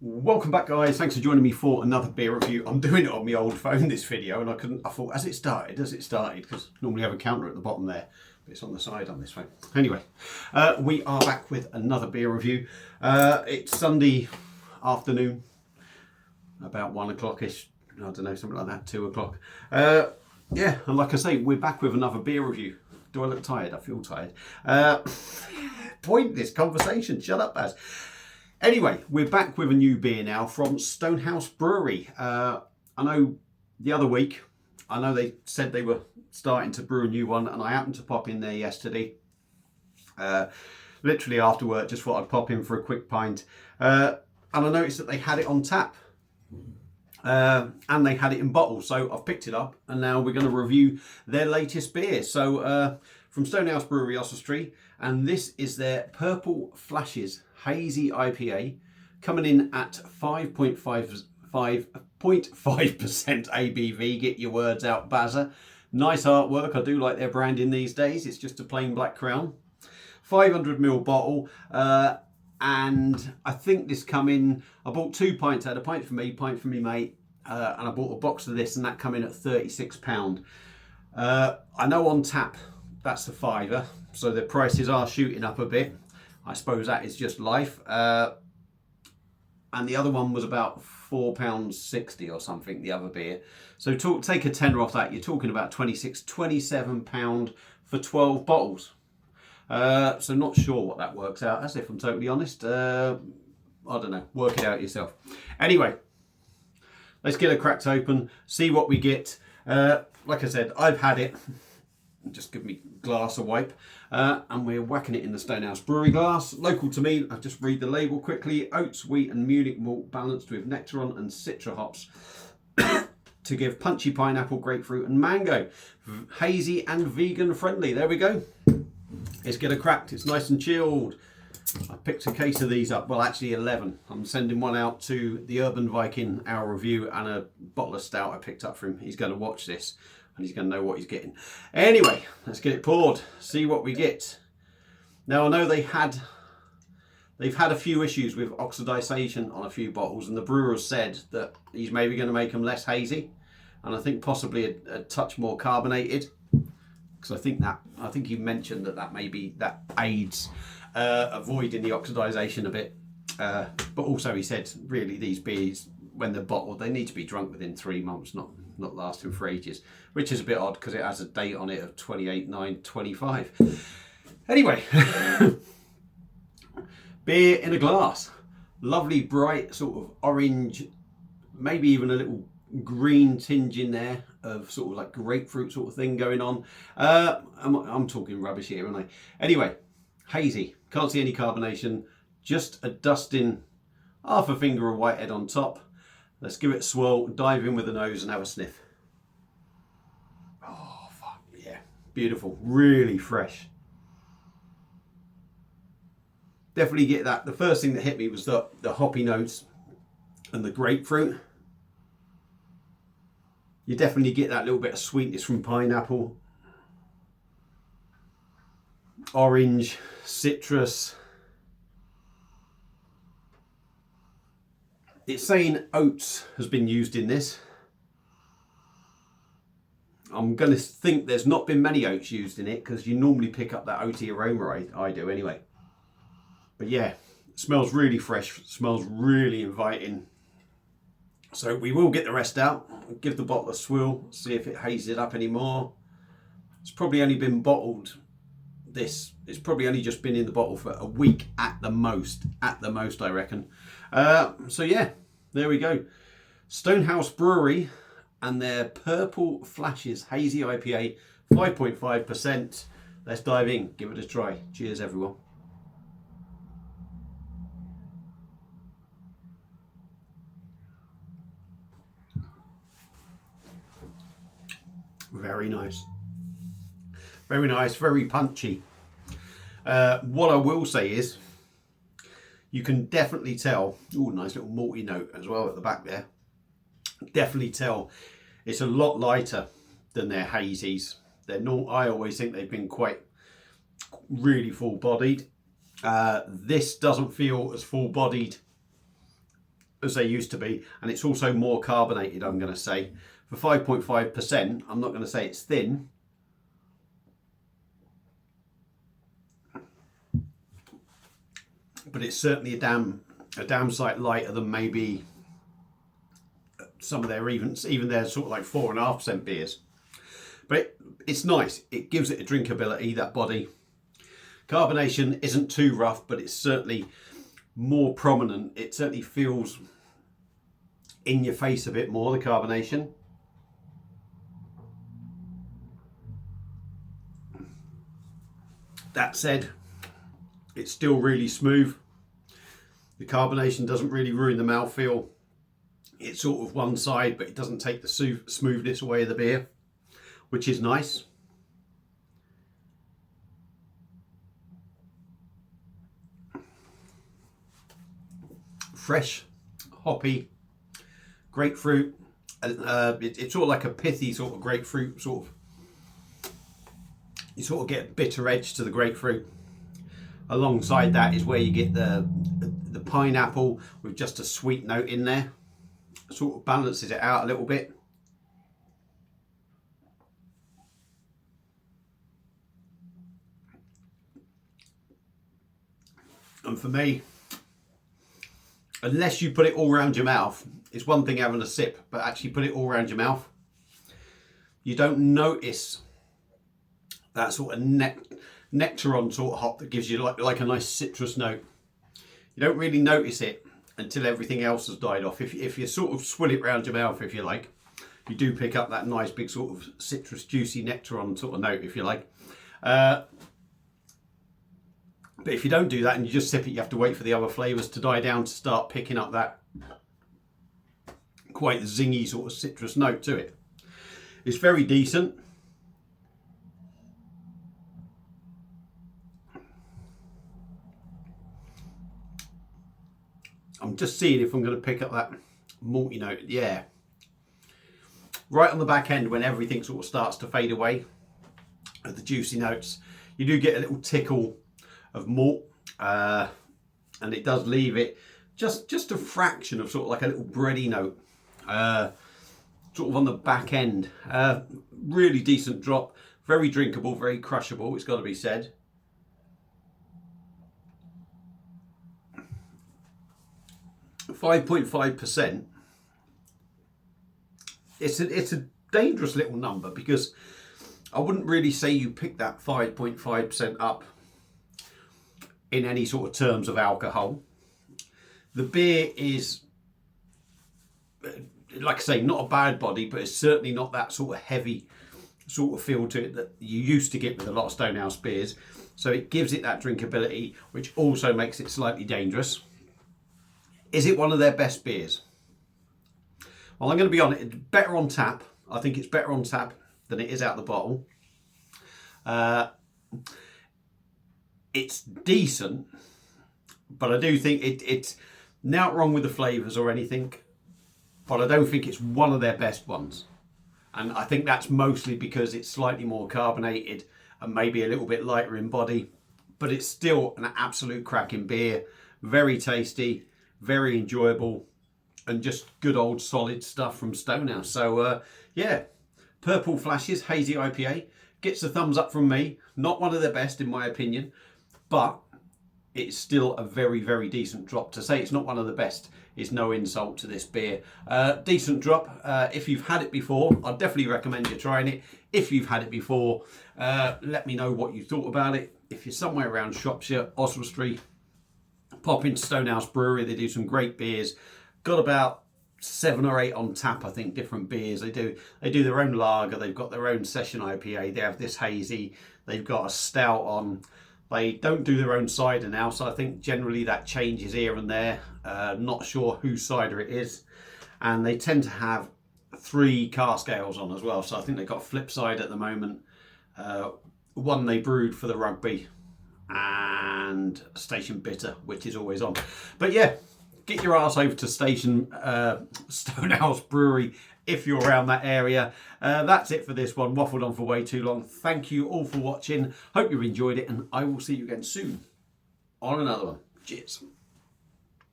Welcome back, guys. Thanks for joining me for another beer review. I'm doing it on my old phone, this video, and I thought, as it started, because normally I have a counter at the bottom there, but it's on the side on this phone. Anyway, we are back with another beer review. It's Sunday afternoon, about 1 o'clock-ish, I don't know, something like that, 2 o'clock. Yeah, and like I say, we're back with another beer review. Do I look tired? I feel tired. Pointless conversation, shut up, Baz. Anyway, we're back with a new beer now from Stonehouse Brewery. I know the other week, I know they said they were starting to brew a new one, and I happened to pop in there yesterday. Literally after work, just thought I'd pop in for a quick pint. And I noticed that they had it on tap. And they had it in bottles, so I've picked it up, and now we're going to review their latest beer. So from Stonehouse Brewery, Oswestry, and this is their Purple Flashes Hazy IPA, coming in at 5.5% ABV. Get your words out, Bazza. Nice artwork. I do like their branding these days. It's just a plain black crown. 500ml bottle. And I think this come in, I bought 2 pints. I had a pint for me, pint for me mate, and I bought a box of this, and that come in at £36. I know on tap that's a £5, so the prices are shooting up a bit. I suppose that is just life. And the other one was about £4.60 or something, the other beer. So take a tenner off that, you're talking about £27 for 12 bottles. So not sure what that works out as, if I'm totally honest. I don't know, work it out yourself. Anyway, let's get it cracked open, see what we get. Like I said, I've had it. Just give me glass a wipe. And we're whacking it in the Stonehouse Brewery glass. Local to me, I'll just read the label quickly. Oats, wheat and Munich malt balanced with Nectaron and Citra hops to give punchy pineapple, grapefruit and mango. Hazy and vegan friendly. There we go. Let's get it cracked. It's nice and chilled. I picked a case of these up. Well, actually 11. I'm sending one out to the Urban Viking, our review, and a bottle of stout I picked up for him. He's going to watch this and he's going to know what he's getting. Anyway, let's get it poured. See what we get. Now, I know they've had a few issues with oxidization on a few bottles, and the brewer has said that he's maybe going to make them less hazy, and I think possibly a touch more carbonated. Because I think you mentioned that aids avoiding the oxidization a bit. But also he said really these beers, when they're bottled, they need to be drunk within 3 months, not lasting for ages, which is a bit odd because it has a date on it of 28/9/25. Anyway, beer in a glass, lovely bright sort of orange, maybe even a little green tinge in there of sort of like grapefruit sort of thing going on. I'm talking rubbish here, aren't I? Anyway, hazy, can't see any carbonation, just a dusting, half a finger of whitehead on top. Let's give it a swirl, dive in with the nose and have a sniff. Oh fuck yeah, beautiful, really fresh. Definitely get that. The first thing that hit me was the hoppy notes and the grapefruit. You definitely get that little bit of sweetness from pineapple, orange, citrus. It's saying oats has been used in this. I'm going to think there's not been many oats used in it, because you normally pick up that oaty aroma, I do anyway. But yeah, it smells really fresh, smells really inviting. So we will get the rest out, give the bottle a swirl, see if it hazes it up anymore. It's probably only been bottled, it's probably only just been in the bottle for a week at the most I reckon. So yeah, there we go. Stonehouse Brewery and their Purple Flashes Hazy IPA, 5.5%. Let's dive in, give it a try. Cheers everyone. Very nice. Very nice, very punchy. What I will say is, you can definitely tell, ooh, nice little malty note as well at the back there. Definitely tell it's a lot lighter than their hazies. I always think they've been quite really full bodied. This doesn't feel as full bodied as they used to be, and it's also more carbonated, I'm going to say. For 5.5%, I'm not going to say it's thin, but it's certainly a damn sight lighter than maybe some of their even their sort of like 4.5% beers. But it's nice. It gives it a drinkability, that body. Carbonation isn't too rough, but it's certainly more prominent. It certainly feels in your face a bit more, the carbonation. That said, it's still really smooth. The carbonation doesn't really ruin the mouthfeel. It's sort of one side, but it doesn't take the smoothness away of the beer, which is nice. Fresh, hoppy, grapefruit. It's sort of like a pithy sort of grapefruit sort of. You sort of get a bitter edge to the grapefruit. Alongside that is where you get the pineapple with just a sweet note in there. Sort of balances it out a little bit. And for me, unless you put it all around your mouth, it's one thing having a sip, but actually put it all around your mouth, you don't notice that sort of nectaron sort of hop that gives you like a nice citrus note. You don't really notice it until everything else has died off. If you sort of swill it around your mouth, if you like, you do pick up that nice big sort of citrus juicy nectaron sort of note, if you like. But if you don't do that and you just sip it, you have to wait for the other flavours to die down to start picking up that quite zingy sort of citrus note to it. It's very decent. I'm just seeing if I'm going to pick up that malty note. Yeah. Right on the back end, when everything sort of starts to fade away, of the juicy notes, you do get a little tickle of malt, and it does leave it just a fraction of sort of like a little bready note, sort of on the back end. Really decent drop, very drinkable, very crushable, it's got to be said. .5%. It's a dangerous little number, because I wouldn't really say you pick that 5.5% up in any sort of terms of alcohol. The beer is, like I say, not a bad body, but it's certainly not that sort of heavy sort of feel to it that you used to get with a lot of Stonehouse beers. So it gives it that drinkability, which also makes it slightly dangerous. Is it one of their best beers? Well, I'm going to be honest, it's better on tap. I think it's better on tap than it is out the bottle. It's decent, but I do think it's not wrong with the flavours or anything, but I don't think it's one of their best ones. And I think that's mostly because it's slightly more carbonated and maybe a little bit lighter in body, but it's still an absolute cracking beer. Very tasty, very enjoyable, and just good old solid stuff from Stonehouse. So yeah, Purple Flashes Hazy IPA gets a thumbs up from me. Not one of the best in my opinion, but it's still a very, very decent drop. To say it's not one of the best is no insult to this beer. Decent drop. If you've had it before, I'd definitely recommend you trying it. If you've had it before, let me know what you thought about it. If you're somewhere around Shropshire, Oswestry, pop into Stonehouse Brewery. They do some great beers. Got about 7 or 8 on tap, I think, different beers. They do their own lager. They've got their own session IPA. They have this hazy. They've got a stout on. They don't do their own cider now, so I think generally that changes here and there. Not sure whose cider it is. And they tend to have 3 cask ales on as well. So I think they've got Flipside at the moment. One they brewed for the rugby, and Station Bitter, which is always on. But yeah, get your ass over to Stonehouse Brewery if you're around that area. That's it for this one. Waffled on for way too long. Thank you all for watching. Hope you enjoyed it, and I will see you again soon on another one. Cheers.